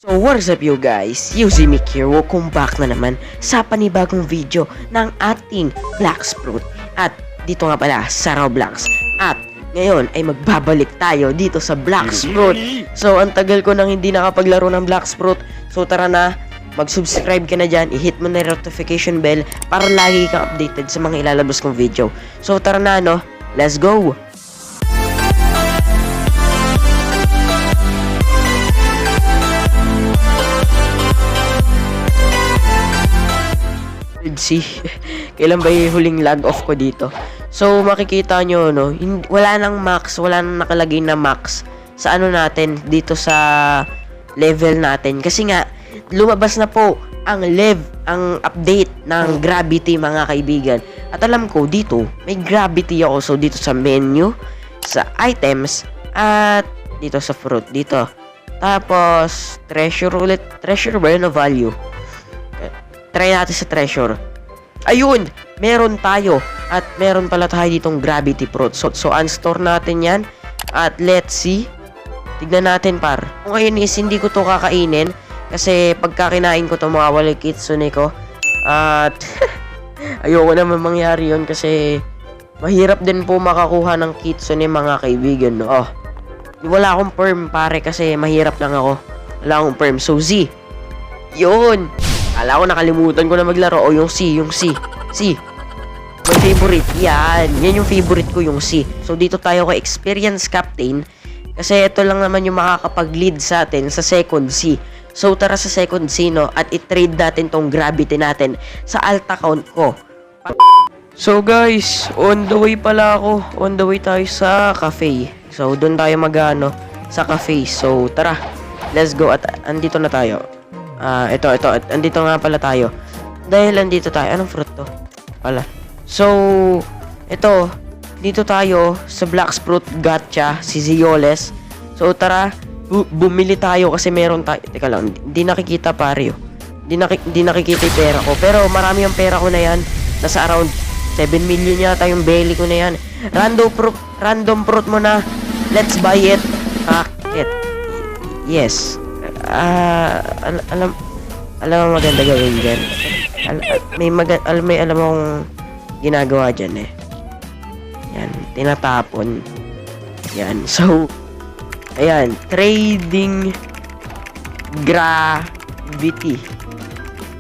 So what's up you guys, Yuzimic here, welcome back na naman sa panibagong video ng ating Blox Fruit. At dito nga pala sa Roblox. At ngayon ay magbabalik tayo dito sa Blox Fruit. So ang tagal ko nang hindi nakapaglaro ng Blox Fruit. So tara na, mag-subscribe ka na dyan, i-hit mo na yung notification bell para lagi kang updated sa mga ilalabas kong video. So tara na no, let's go! See, kailan ba yung huling log off ko dito? So makikita nyo no, wala nang max, wala nang nakalagay na max sa ano natin dito sa level natin kasi nga lumabas na po ang ang update ng gravity mga kaibigan. At alam ko dito may gravity ako, so dito sa menu, sa items at dito sa fruit dito. Tapos treasure ulit, treasure ba yun o value? Try natin sa treasure. Ayun! Meron tayo. At meron pala tayo ditong gravity fruit. So unstore natin yan. At let's see. Tignan natin par. Kung ngayon is hindi ko to kakainin. Kasi pagka kinain ko to mawawala yung kitsune ko. At ayoko naman mangyari yun. Kasi mahirap din po makakuha ng kitsune mga kaibigan. No? Oh. Wala akong perm pare kasi mahirap lang ako. Wala akong perm. So Z. Yun! Ala ko nakalimutan ko na maglaro. O yung C. C. My favorite. Yan yung favorite ko, yung C. So dito tayo kay Experience Captain. Kasi ito lang naman yung makakapag-lead sa atin sa second C. So tara sa second C no. At i-trade natin tong gravity natin sa alt account ko. So guys, on the way pala ako. On the way tayo sa cafe. So doon tayo magano sa cafe. So tara, let's go. At andito na tayo. Ito. Andito nga pala tayo. Dahil andito tayo. Anong fruit to? Pala. So, ito. Dito tayo sa Blox Fruit Gacha. Si Zioles. So, tara. Bumili tayo kasi meron tayo. Teka lang. Hindi nakikita pare. Hindi nakikita yung pera ko. Pero marami yung pera ko na yan. Nasa around 7 million yata yung belly ko na yan. Random fruit mo na. Let's buy it. Packet. Yes. Alam mo maganda gawin dyan. May alam akong ginagawa dyan eh. Yan, tinatapon. Yan, so ayan, trading gravity.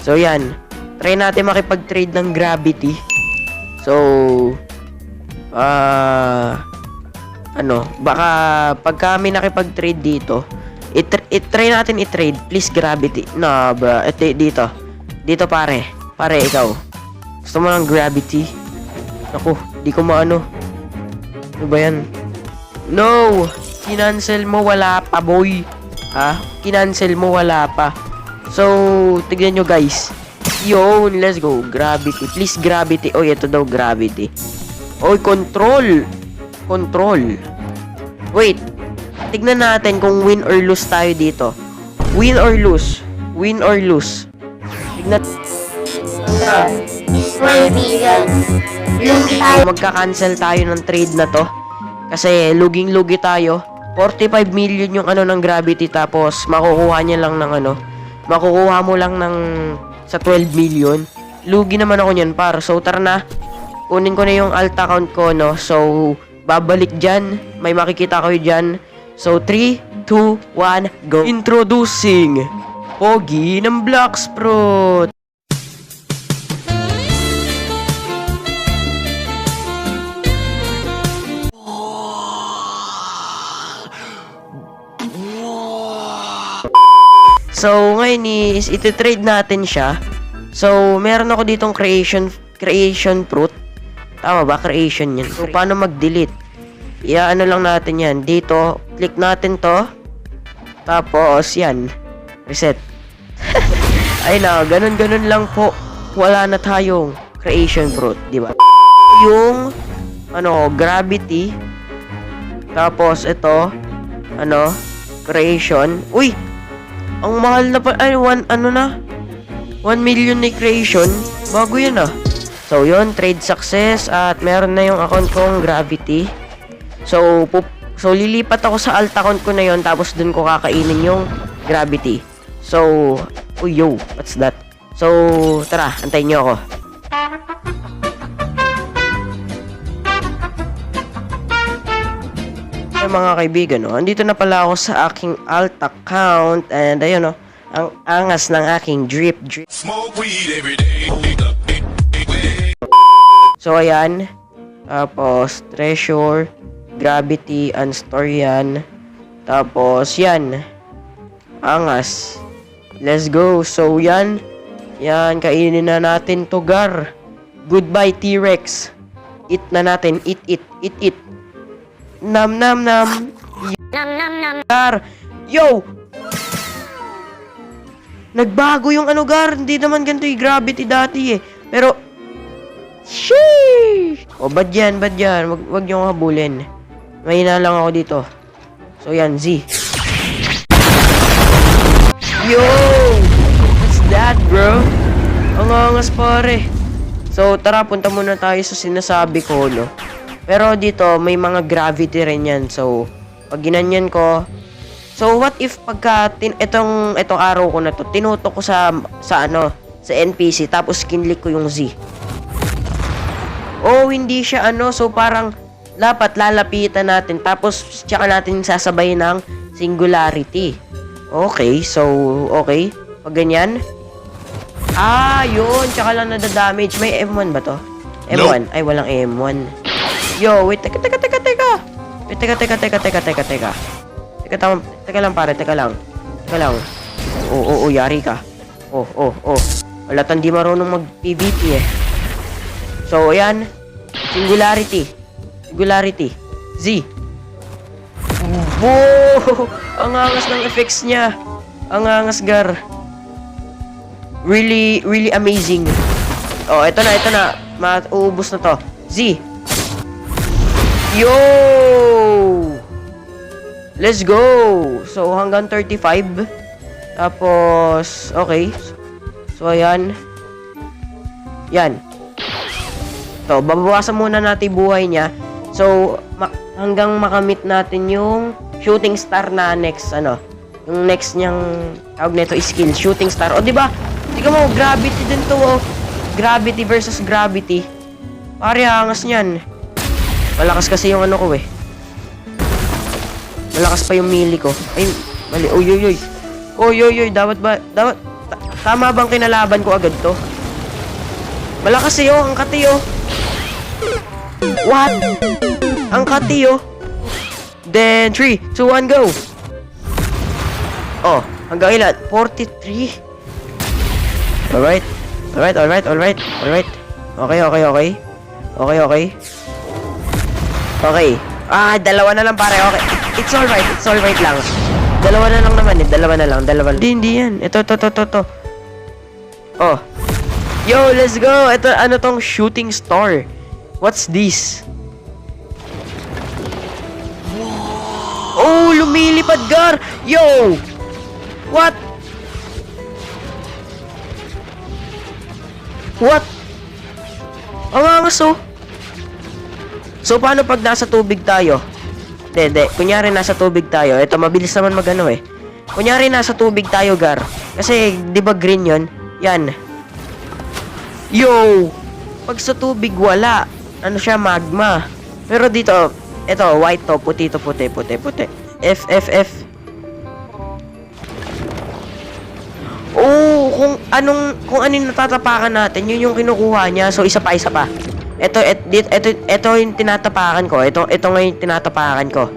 So yan, try natin makipag-trade ng gravity. So baka pag kami nakipag-trade dito, i-try natin i-trade. Please gravity. No, bro. Dito pare. Pare, ikaw. Gusto mo ng gravity? Naku, di ko maano. Ano ba yan? No! Kinancel mo, wala pa, boy. Ha? Kinancel mo, wala pa. So, tignan nyo guys. Yun, let's go. Gravity. Please gravity. Oh, ito daw gravity. Oh, control. Wait. Tignan natin kung win or lose tayo dito. Win or lose. Tignan. Magka-cancel tayo ng trade na to. Kasi luging-lugi tayo. 45 million yung ng gravity. Tapos makukuha mo lang ng sa 12 million. Lugi naman ako niyan par. So tara na. Kunin ko na yung alt account ko no. So babalik dyan. May makikita kayo dyan. So, 3, 2, 1, go! Introducing Pogi ng Blox Fruit! So, ngayon is iti-trade natin siya. So, meron ako ditong creation fruit. Tama ba? Creation yan. So, paano mag-delete? Ano lang natin yan. Dito, click natin to. Tapos, yan. Reset. Ay na, ganun lang po. Wala na tayong creation fruit, di ba? Yung, gravity. Tapos, ito, creation. Uy! Ang mahal na pa, 1 million na creation. Bago yan ah. So, yun, trade success. At meron na yung account kong gravity. So lilipat ako sa alt account ko na yon, tapos dun ko kakainin yung gravity. So, oh yo, what's that? So, tara, antayin nyo ako. Hey, mga kaibigan, no? Andito na pala ako sa aking alt account and ayun, no? Ang angas ng aking drip. Smoke weed every day. So, ayan. Tapos, treasure, gravity, unstore yan. Tapos, yan. Angas. Let's go. So, yan. Yan, kainin na natin to, Gar. Goodbye, T-Rex. Eat na natin. Eat. Nam. Gar. Yo! Nagbago yung ano, Gar. Hindi naman ganito yung gravity dati eh. Pero, sheesh! O, bad yan. Wag nyo habulin. Mahina lang ako dito. So, yan, Z. Yo! What's that, bro? Ang angas, pare. So, tara, punta muna tayo sa sinasabi ko, no? Pero dito, may mga gravity rin yan. So, pag ginanyan ko, so, what if pagka itong araw ko na to, tinutok ko sa NPC, tapos kinlik ko yung Z. Oh, hindi siya so parang dapat lalapitan natin, tapos tsaka natin sasabay ng singularity. Okay, so, okay. Pag ganyan. Yun, tsaka lang nadadamage. May M1 ba to? M1? Ay, walang M1. Yo, wait, teka. Wait, teka. Teka lang, pare, teka lang. Oo, yari ka. Oh. Wala tang di marunong mag-PvP eh. So, ayan. Singularity. Z. Whoa! Ang angas ng effects niya. Ang angas, Gar. Really amazing. Oh, ito na. Mauubos na to. Z. Yo! Let's go! So, hanggang 35. Tapos, okay. So, ayan. Yan. So, babawasan muna natin buhay niya. So, hanggang makamit natin yung shooting star na next, yung next niyang, tawag nito, skill, shooting star. O, diba? Tika mo, gravity din to, oh. Gravity versus gravity. Pare, angas niyan. Malakas kasi yung ko eh. Malakas pa yung melee ko. Ay, mali. Oy. Dapat tama bang kinalaban ko agad to? Malakas eh, oh. Ang kati, oh. What? Ang kati, oh. Then, 3, 2, 1, go. Oh, hanggang ilan? 43. Alright. Okay. Dalawa na lang, pare. Okay. It's alright lang. Dalawa na lang naman eh. Dalawa na lang. Hindi yan. Ito. Oh. Yo, let's go. Ito, tong shooting star? What's this? Oh, lumilipad, Gar. Yo! What? Ang angas, oh. So, paano pag nasa tubig tayo? Hindi. Kunyari, nasa tubig tayo. Ito, mabilis naman eh. Kunyari, nasa tubig tayo, Gar. Kasi, di ba green yon? Yan. Yo! Pag sa tubig, wala. Ano siya, magma. Pero dito, ito, white to. Puti. F. Oh, kung anong natatapakan natin, yun yung kinukuha niya. So, isa pa. Ito yung tinatapakan ko. Ito ngayon tinatapakan ko.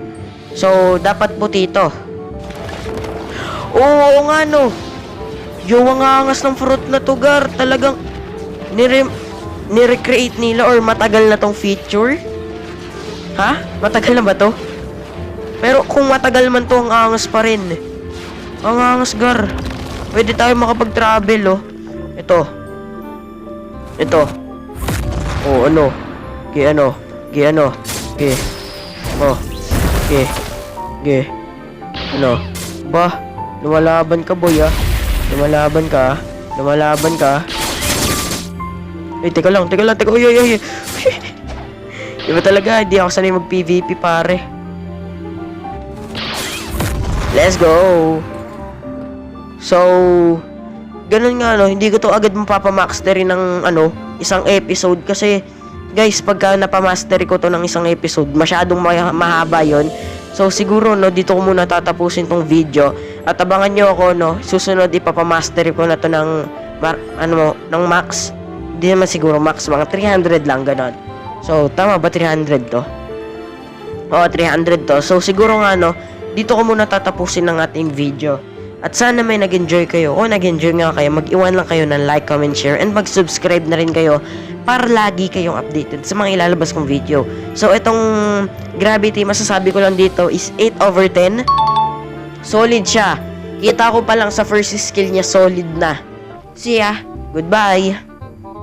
So, dapat puti ito. Oo nga, no. Yung ang angas ng fruit na to, Gar. Talagang nirecreate nila or matagal na tong feature. Ha? Matagal na ba to? Pero kung matagal man to, ang angas pa rin. Ang angas, Gar. Pwede tayo makapag-travel, oh. Ito. Oh, ano? Okay. Oh. Okay. Ano? Ba? Lumalaban ka, boy, ah. Lumalaban ka. Eh, teka lang. Uy. Diba talaga, hindi ako sanay mag-PvP, pare. Let's go. So, ganun nga, no, hindi ko to agad mapapamastery ng, isang episode. Kasi, guys, pagka napamastery ko to ng isang episode, masyadong mahaba yon. So, siguro, no, dito ko muna tatapusin tong video. At abangan nyo ako, no, susunod ipapamastery ko na to ng, ng max. Hindi naman siguro max, mga 300 lang, ganon. So, tama ba 300 to? Oo, 300 to. So, siguro nga, no, dito ko muna tatapusin ng ating video. At sana may nag-enjoy kayo. O nag-enjoy nga kayo, mag-iwan lang kayo ng like, comment, share, and mag-subscribe na rin kayo para lagi kayong updated sa mga ilalabas kong video. So, itong Gravity, masasabi ko lang dito is 8/10. Solid siya. Kita ko pa lang sa first skill niya, solid na. See ya. Goodbye.